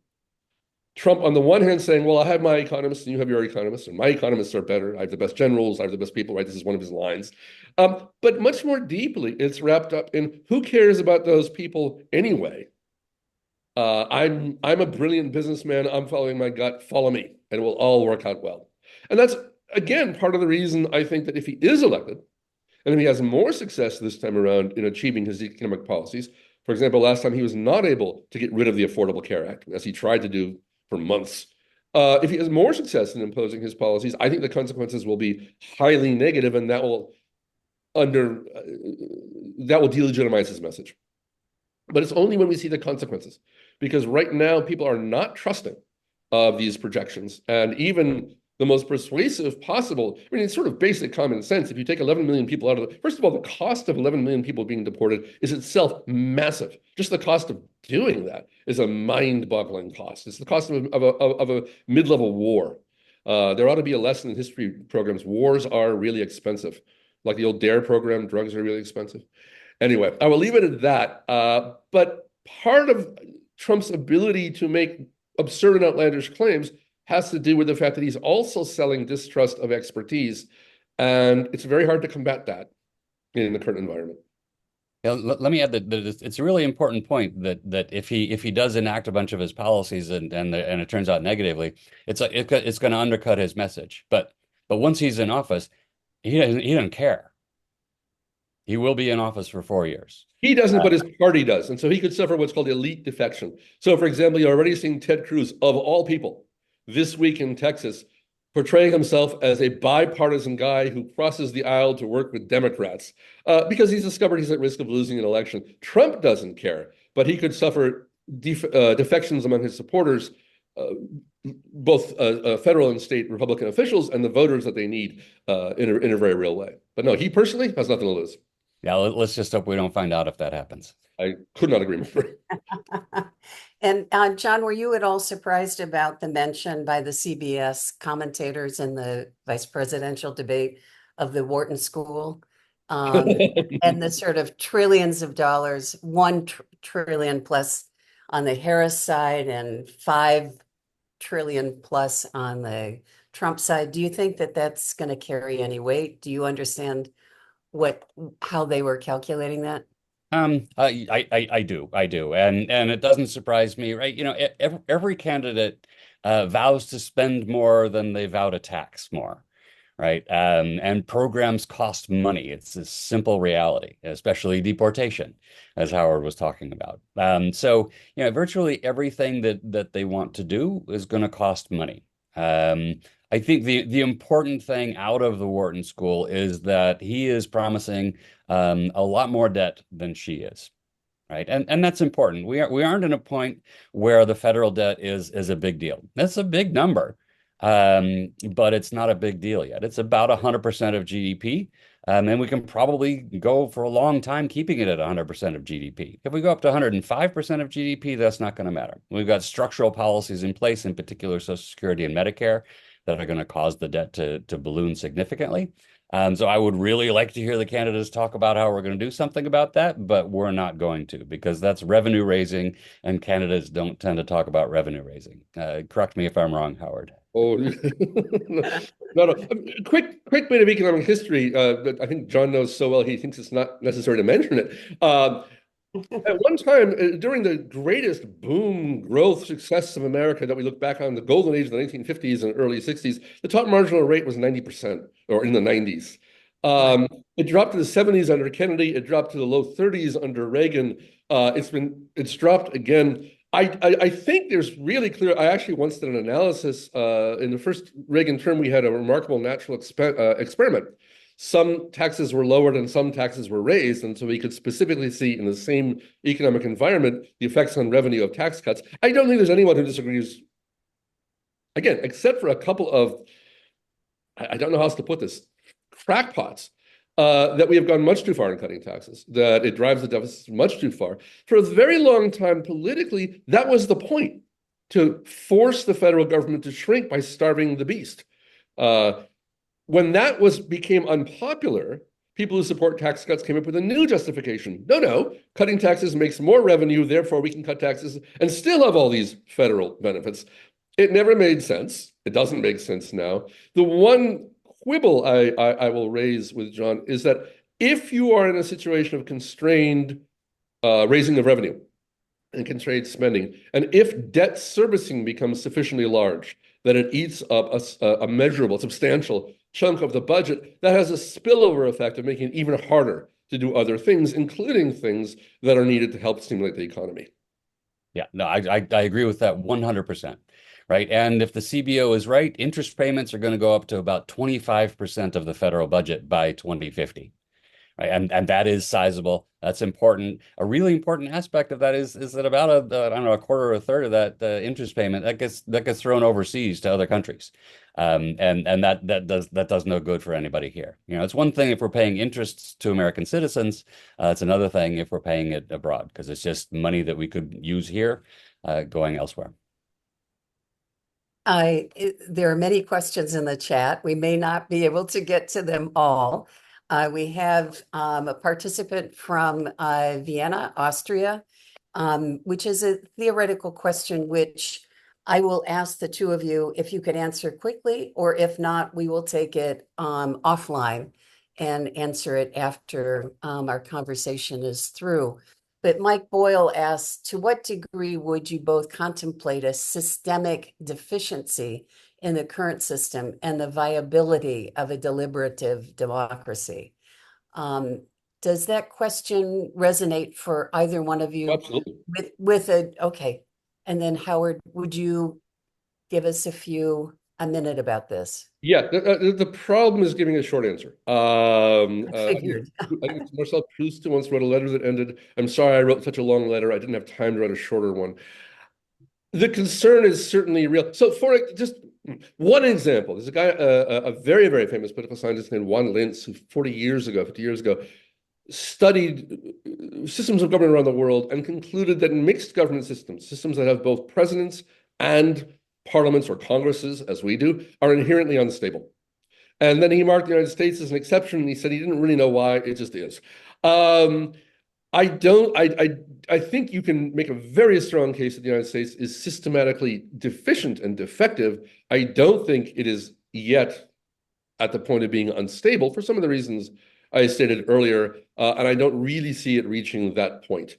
Trump on the one hand saying, well, I have my economists and you have your economists, and my economists are better. I have the best generals. I have the best people, right? This is one of his lines. But much more deeply, it's wrapped up in who cares about those people anyway? I'm a brilliant businessman. I'm following my gut. Follow me, and it will all work out well. And that's, again, part of the reason I think that if he is elected, and if he has more success this time around in achieving his economic policies, for example, last time he was not able to get rid of the Affordable Care Act, as he tried to do for months. If he has more success in imposing his policies, I think the consequences will be highly negative, and that will delegitimize his message. But it's only when we see the consequences, because right now people are not trusting of these projections. And even the most persuasive possible, I mean, it's sort of basic common sense. If you take 11 million people out of the, first of all, the cost of 11 million people being deported is itself massive. Just the cost of doing that is a mind-boggling cost. It's the cost of a mid-level war. There ought to be a lesson in history programs. Wars are really expensive. Like the old DARE program, drugs are really expensive. Anyway, I will leave it at that. But part of Trump's ability to make absurd and outlandish claims has to do with the fact that he's also selling distrust of expertise. And it's very hard to combat that in the current environment. Yeah, let me add that it's a really important point that if he does enact a bunch of his policies and it turns out negatively, it's going to undercut his message. But once he's in office, he doesn't care. He will be in office for 4 years. He doesn't, but his party does. And so he could suffer what's called elite defection. So, for example, you're already seeing Ted Cruz, of all people, this week in Texas, portraying himself as a bipartisan guy who crosses the aisle to work with Democrats because he's discovered he's at risk of losing an election. Trump doesn't care, but he could suffer defections among his supporters, both federal and state Republican officials and the voters that they need in a very real way. But no, he personally has nothing to lose. Yeah, let's just hope we don't find out if that happens. I could not agree more. And John, were you at all surprised about the mention by the CBS commentators in the vice presidential debate of the Wharton School and the sort of trillions of dollars, 1 trillion plus on the Harris side and 5 trillion plus on the Trump side? Do you think that that's going to carry any weight? Do you understand how they were calculating that? I do, and it doesn't surprise me, right? You know, every candidate vows to spend more than they vow to tax more, right? And programs cost money. It's a simple reality, especially deportation, as Howard was talking about. So, you know, virtually everything that they want to do is going to cost money. I think the important thing out of the Wharton School is that he is promising a lot more debt than she is, right? And that's important. We aren't in a point where the federal debt is a big deal. That's a big number, but it's not a big deal yet. It's about 100% of GDP, and we can probably go for a long time keeping it at 100% of GDP. If we go up to 105% of GDP, that's not going to matter. We've got structural policies in place, in particular Social Security and Medicare, that are going to cause the debt to balloon significantly. So I would really like to hear the candidates talk about how we're going to do something about that, but we're not going to, because that's revenue raising, and candidates don't tend to talk about revenue raising. Correct me if I'm wrong, Howard. Oh, no. Quick bit of economic history that I think John knows so well, he thinks it's not necessary to mention it. At one time, during the greatest boom, growth, success of America that we look back on, the golden age of the 1950s and early 60s, the top marginal rate was 90%, or in the 90s. It dropped to the 70s under Kennedy. It dropped to the low 30s under Reagan. It's dropped again. I think there's really clear. I actually once did an analysis in the first Reagan term. We had a remarkable natural experiment. Some taxes were lowered and some taxes were raised. And so we could specifically see in the same economic environment the effects on revenue of tax cuts. I don't think there's anyone who disagrees, again, except for a couple of, I don't know how else to put this, crackpots, that we have gone much too far in cutting taxes, that it drives the deficit much too far. For a very long time, politically, that was the point, to force the federal government to shrink by starving the beast. When that became unpopular, people who support tax cuts came up with a new justification. No, cutting taxes makes more revenue, therefore we can cut taxes and still have all these federal benefits. It never made sense. It doesn't make sense now. The one quibble I will raise with John is that if you are in a situation of constrained raising of revenue and constrained spending, and if debt servicing becomes sufficiently large that it eats up a measurable, substantial chunk of the budget, that has a spillover effect of making it even harder to do other things, including things that are needed to help stimulate the economy. Yeah, no, I agree with that 100%. Right. And if the CBO is right, interest payments are going to go up to about 25% of the federal budget by 2050. right? And that is sizable. That's important. A really important aspect of that is that about I don't know, a quarter or a third of that interest payment that gets thrown overseas to other countries, and that does no good for anybody here. It's one thing if we're paying interests to American citizens. It's another thing if we're paying it abroad, because it's just money that we could use here, going elsewhere. There are many questions in the chat. We may not be able to get to them all. We have a participant from Vienna, Austria, which is a theoretical question, which I will ask the two of you if you could answer quickly, or if not, we will take it offline and answer it after our conversation is through. But Mike Boyle asks, to what degree would you both contemplate a systemic deficiency in the current system and the viability of a deliberative democracy? Does that question resonate for either one of you? Absolutely. Okay. And then Howard, would you give us a minute about this? Yeah, the problem is giving a short answer. I figured. I think it's Marcel Proust who once wrote a letter that ended, I'm sorry I wrote such a long letter. I didn't have time to write a shorter one. The concern is certainly real. So for just one example, there's a guy, a very, very famous political scientist named Juan Lintz, who 50 years ago, studied systems of government around the world and concluded that mixed government systems that have both presidents and parliaments or congresses, as we do, are inherently unstable. And then he marked the United States as an exception, and he said he didn't really know why, it just is. I think you can make a very strong case that the United States is systematically deficient and defective. I don't think it is yet at the point of being unstable for some of the reasons I stated earlier, and I don't really see it reaching that point.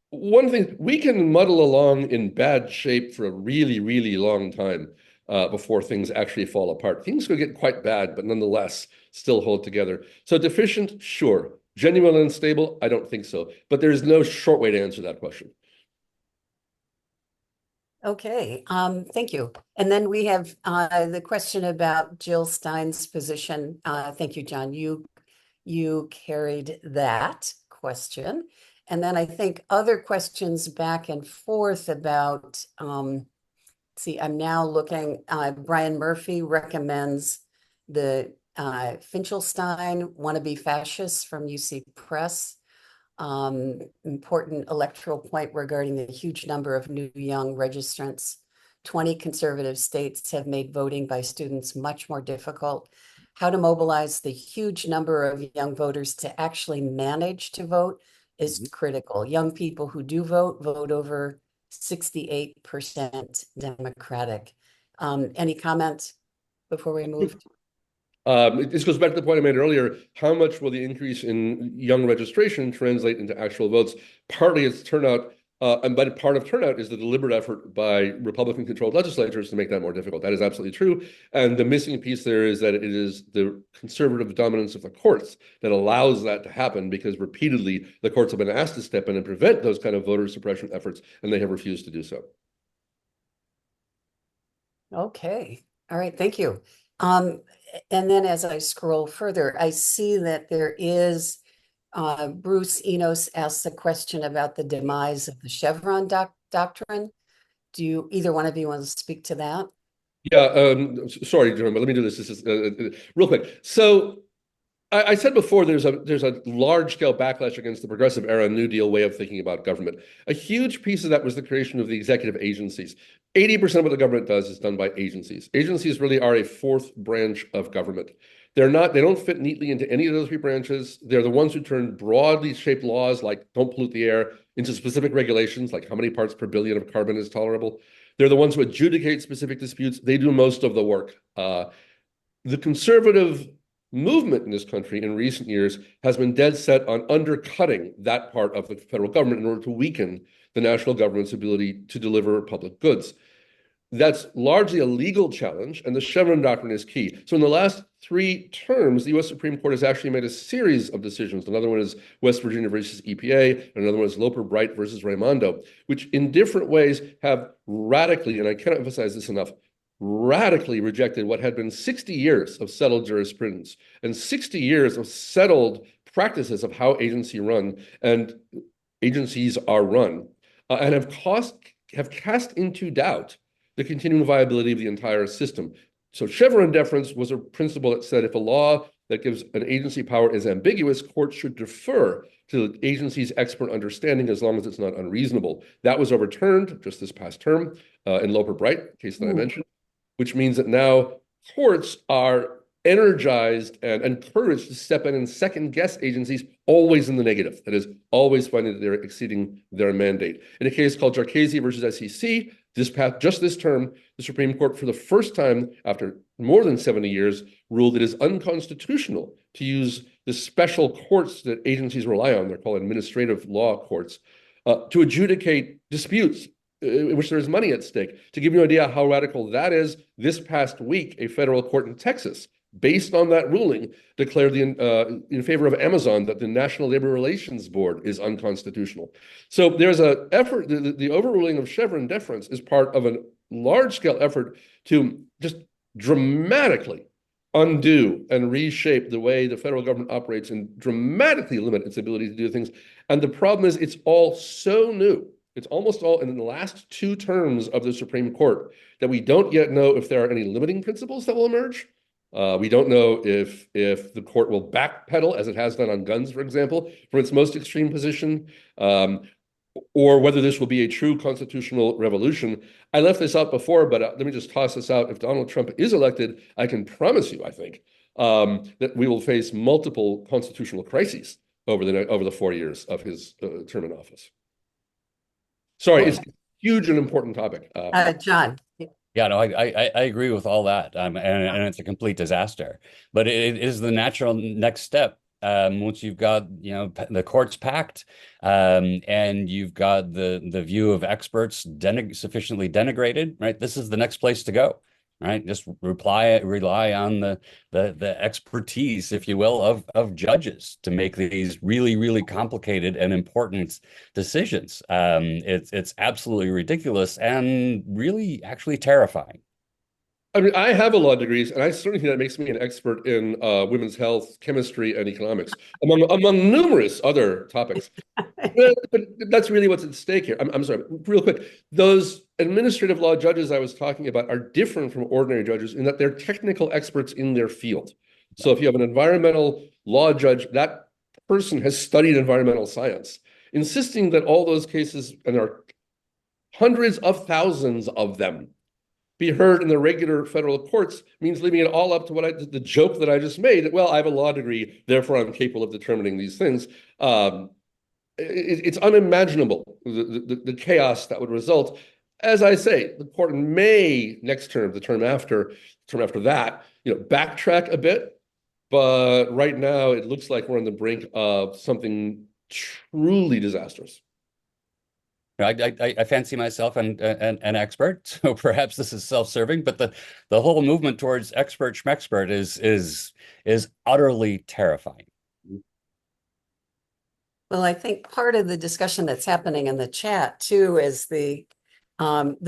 One thing, we can muddle along in bad shape for a really, really long time before things actually fall apart. Things could get quite bad, but nonetheless still hold together. So deficient, sure. Genuinely unstable, I don't think so. But there is no short way to answer that question. Okay, thank you. And then we have the question about Jill Stein's position. Thank you, John. You carried that question. And then I think other questions back and forth about, see, I'm now looking, Brian Murphy recommends the Finkelstein Wannabe Fascists from UC Press. Important electoral point regarding the huge number of new young registrants. 20 conservative states have made voting by students much more difficult. How to mobilize the huge number of young voters to actually manage to vote is critical. Young people who do vote over 68% Democratic. Any comment before we move? This goes back to the point I made earlier. How much will the increase in young registration translate into actual votes? Partly it's turnout, but part of turnout is the deliberate effort by Republican-controlled legislatures to make that more difficult. That is absolutely true. And the missing piece there is that it is the conservative dominance of the courts that allows that to happen, because repeatedly the courts have been asked to step in and prevent those kind of voter suppression efforts, and they have refused to do so. Okay. All right. Thank you. And then as I scroll further, I see that there is Bruce Enos asks a question about the demise of the Chevron doctrine. Do either one of you want to speak to that? Yeah, sorry, Jerome, but let me do this. This is real quick. So I said before, there's a large-scale backlash against the progressive era New Deal way of thinking about government. A huge piece of that was the creation of the executive agencies. 80% of what the government does is done by agencies. Agencies really are a fourth branch of government. They don't fit neatly into any of those three branches. They're the ones who turn broadly shaped laws like don't pollute the air into specific regulations, like how many parts per billion of carbon is tolerable. They're the ones who adjudicate specific disputes. They do most of the work. The conservative movement in this country in recent years has been dead set on undercutting that part of the federal government in order to weaken the national government's ability to deliver public goods. That's largely a legal challenge, and the Chevron doctrine is key. So in the last 3 terms, the U.S. Supreme Court has actually made a series of decisions. Another one is West Virginia versus EPA, and another one is Loper-Bright versus Raimondo, which in different ways have radically, and I cannot emphasize this enough, radically rejected what had been 60 years of settled jurisprudence and 60 years of settled practices of how agencies are run, and have cast into doubt the continuing viability of the entire system. So Chevron deference was a principle that said if a law that gives an agency power is ambiguous, courts should defer to the agency's expert understanding as long as it's not unreasonable. That was overturned just this past term in Loper-Bright, case that I mentioned, which means that now courts are energized and encouraged to step in and second guess agencies always in the negative. That is, always finding that they're exceeding their mandate. In a case called Jarchese versus SEC, just this term, the Supreme Court, for the first time after more than 70 years, ruled it is unconstitutional to use the special courts that agencies rely on, they're called administrative law courts, to adjudicate disputes in which there is money at stake. To give you an idea how radical that is, this past week, a federal court in Texas, based on that ruling, declared in favor of Amazon that the National Labor Relations Board is unconstitutional. So there's an effort, the overruling of Chevron deference is part of a large-scale effort to just dramatically undo and reshape the way the federal government operates and dramatically limit its ability to do things. And the problem is it's all so new. It's almost all in the last 2 terms of the Supreme Court that we don't yet know if there are any limiting principles that will emerge. We don't know if the court will backpedal, as it has done on guns, for example, from its most extreme position, or whether this will be a true constitutional revolution. I left this out before, but let me just toss this out. If Donald Trump is elected, I can promise you, I think, that we will face multiple constitutional crises over the 4 years of his term in office. Sorry, it's a huge and important topic. Jon. Yeah, no, I agree with all that, and it's a complete disaster. But it is the natural next step once you've got the courts packed, and you've got the view of experts sufficiently denigrated. Right, this is the next place to go. Right, just rely on the expertise, if you will, of judges to make these really complicated and important decisions. It's absolutely ridiculous and really actually terrifying. I mean, I have a law degrees, and I certainly think that makes me an expert in women's health, chemistry, and economics, among numerous other topics. But that's really what's at stake here. I'm sorry, real quick. Those administrative law judges I was talking about are different from ordinary judges in that they're technical experts in their field. So if you have an environmental law judge, that person has studied environmental science. Insisting that all those cases, and there are hundreds of thousands of them, be heard in the regular federal courts means leaving it all up to the joke that I just made, that, well, I have a law degree, therefore I'm capable of determining these things. It's unimaginable, the chaos that would result. As I say, the court may next term, the term after that, backtrack a bit. But right now, it looks like we're on the brink of something truly disastrous. I fancy myself an expert, so perhaps this is self-serving, but the whole movement towards expert schmexpert is utterly terrifying. Well, I think part of the discussion that's happening in the chat too is the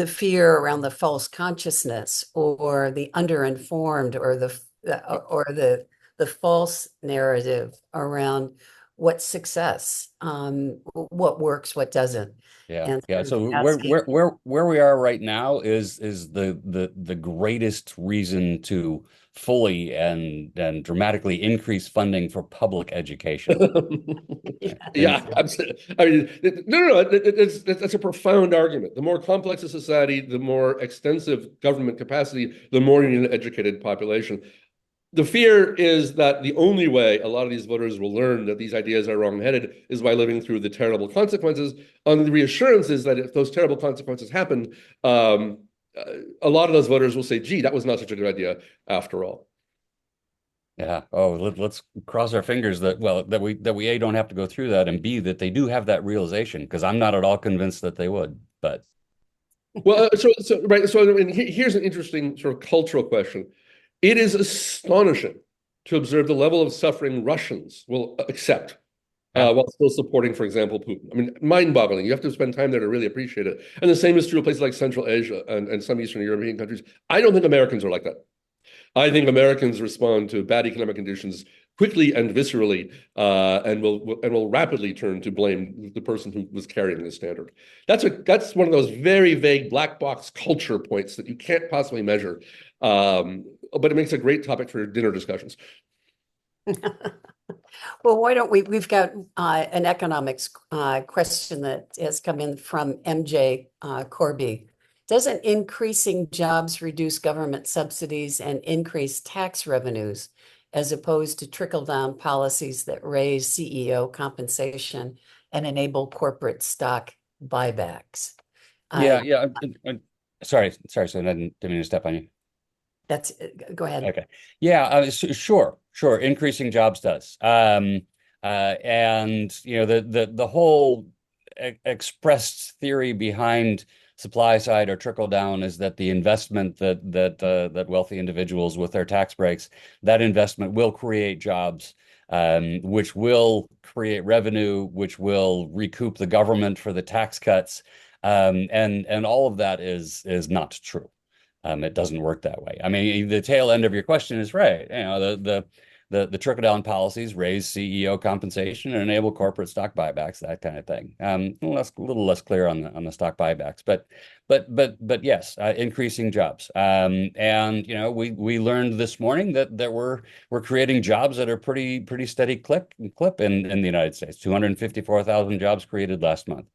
fear around the false consciousness or the underinformed or the false narrative around what's success, what works, what doesn't. Yeah. So where we are right now is the greatest reason to fully and dramatically increase funding for public education. Yeah, absolutely. I mean, no, that's a profound argument. The more complex a society, the more extensive government capacity, the more you need an educated population. The fear is that the only way a lot of these voters will learn that these ideas are wrong-headed is by living through the terrible consequences. The reassurance is that if those terrible consequences happen, a lot of those voters will say, gee, that was not such a good idea after all. Yeah. Oh, let's cross our fingers that we A, don't have to go through that, and B, that they do have that realization, because I'm not at all convinced that they would. But well, so I mean, here's an interesting sort of cultural question. It is astonishing to observe the level of suffering Russians will accept while still supporting, for example, Putin. I mean, mind-boggling. You have to spend time there to really appreciate it. And the same is true of places like Central Asia and some Eastern European countries. I don't think Americans are like that. I think Americans respond to bad economic conditions quickly and viscerally, and will rapidly turn to blame the person who was carrying the standard. That's one of those very vague black box culture points that you can't possibly measure, but it makes a great topic for dinner discussions. Well, why don't we've got an economics question that has come in from MJ Corby. Doesn't increasing jobs reduce government subsidies and increase tax revenues as opposed to trickle-down policies that raise CEO compensation and enable corporate stock buybacks? Yeah. Sorry, so I didn't mean to step on you. That's go ahead. Okay. Yeah, sure. Increasing jobs does. And the whole expressed theory behind supply side or trickle down is that the investment that wealthy individuals with their tax breaks, that investment will create jobs, which will create revenue, which will recoup the government for the tax cuts, and all of that is not true. It doesn't work that way. I mean, the tail end of your question is right. You know, the trickle down policies raise CEO compensation and enable corporate stock buybacks, that kind of thing. A little less clear on the stock buybacks, but yes, increasing jobs. And we learned this morning that we're creating jobs at a pretty steady clip in the United States. 254,000 jobs created last month.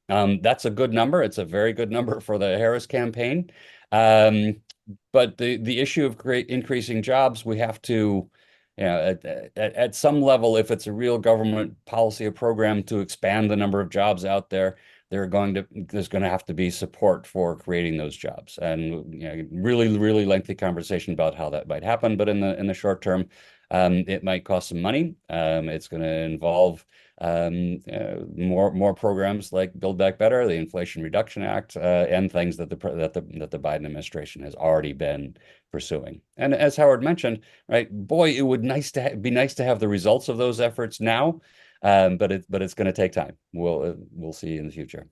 That's a good number. It's a very good number for the Harris campaign. But the issue of increasing jobs, we have to, at some level, if it's a real government policy or program to expand the number of jobs out there, there's going to have to be support for creating those jobs, and really lengthy conversation about how that might happen. But in the short term, it might cost some money. It's going to involve more programs like Build Back Better, the Inflation Reduction Act, and things that the Biden administration has already been pursuing. And as Howard mentioned, right, boy, it would be nice to have the results of those efforts now, but it's going to take time. We'll see in the future.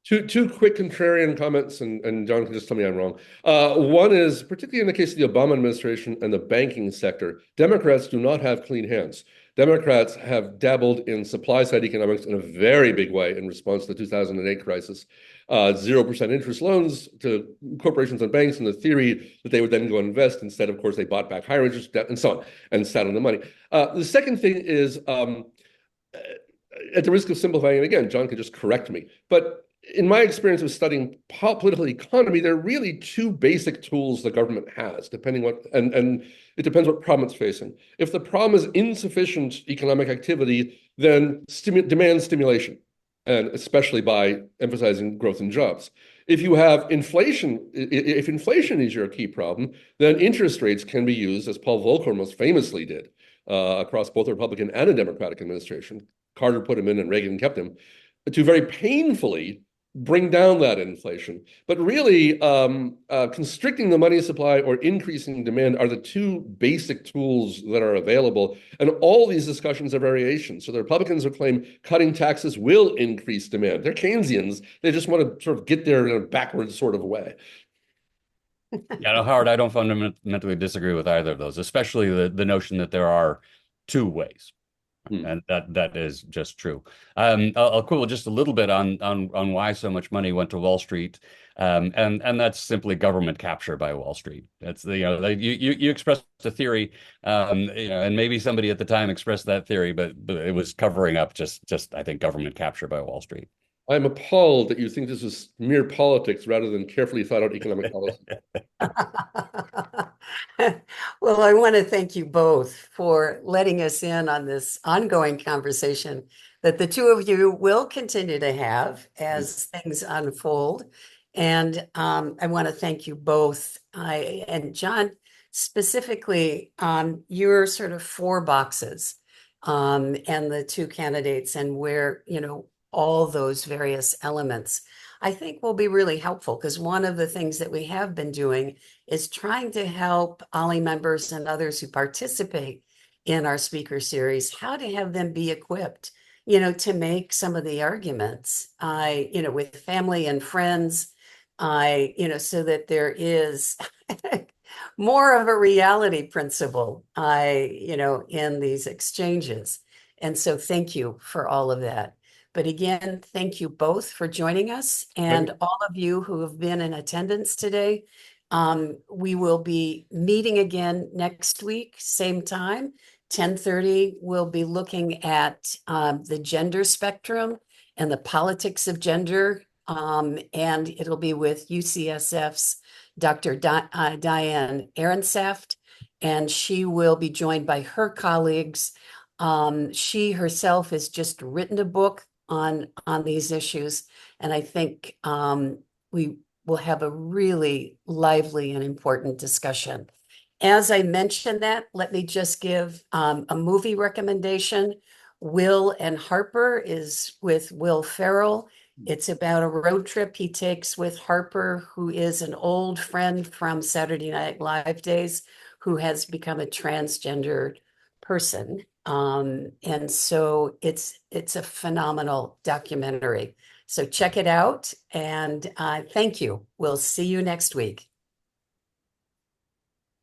Two quick contrarian comments, and John can just tell me I'm wrong. One is, particularly in the case of the Obama administration and the banking sector, Democrats do not have clean hands. Democrats have dabbled in supply-side economics in a very big way in response to the 2008 crisis. 0% interest loans to corporations and banks, and the theory that they would then go invest. Instead, of course, they bought back higher interest debt and so on, and sat on the money. The second thing is, at the risk of simplifying, and again, John can just correct me, but in my experience of studying political economy, there are really two basic tools the government has, and it depends what problem it's facing. If the problem is insufficient economic activity, then demand stimulation, and especially by emphasizing growth in jobs. If you have inflation, if inflation is your key problem, then interest rates can be used, as Paul Volcker most famously did, across both a Republican and a Democratic administration. Carter put him in and Reagan kept him, to very painfully bring down that inflation. But really, constricting the money supply or increasing demand are the two basic tools that are available. And all these discussions are variations. So the Republicans will claim cutting taxes will increase demand. They're Keynesians. They just want to sort of get there in a backwards sort of way. Yeah, no, Howard, I don't fundamentally disagree with either of those, especially the notion that there are two ways. And that is just true. I'll quibble just a little bit on why so much money went to Wall Street, and that's simply government capture by Wall Street. That's you expressed a theory, and maybe somebody at the time expressed that theory, but it was covering up just I think government capture by Wall Street. I'm appalled that you think this is mere politics rather than carefully thought out economic policy. Well, I want to thank you both for letting us in on this ongoing conversation that the two of you will continue to have as things unfold. And I want to thank you both. And John, specifically on your sort of four boxes, and the two candidates, and where, all those various elements, I think will be really helpful, because one of the things that we have been doing is trying to help OLLI members and others who participate in our speaker series, how to have them be equipped, to make some of the arguments, with family and friends, so that there is more of a reality principle, in these exchanges. And so thank you for all of that. But again, thank you both for joining us and all of you who have been in attendance today. We will be meeting again next week, same time, 10:30. We'll be looking at the gender spectrum and the politics of gender. And it'll be with UCSF's Dr. Diane Ehrensaft, and she will be joined by her colleagues. She herself has just written a book on these issues, and I think we will have a really lively and important discussion. As I mentioned that, let me just give a movie recommendation. Will and Harper is with Will Ferrell. It's about a road trip he takes with Harper, who is an old friend from Saturday Night Live days, who has become a transgender person. And so it's a phenomenal documentary. So check it out, and thank you. We'll see you next week.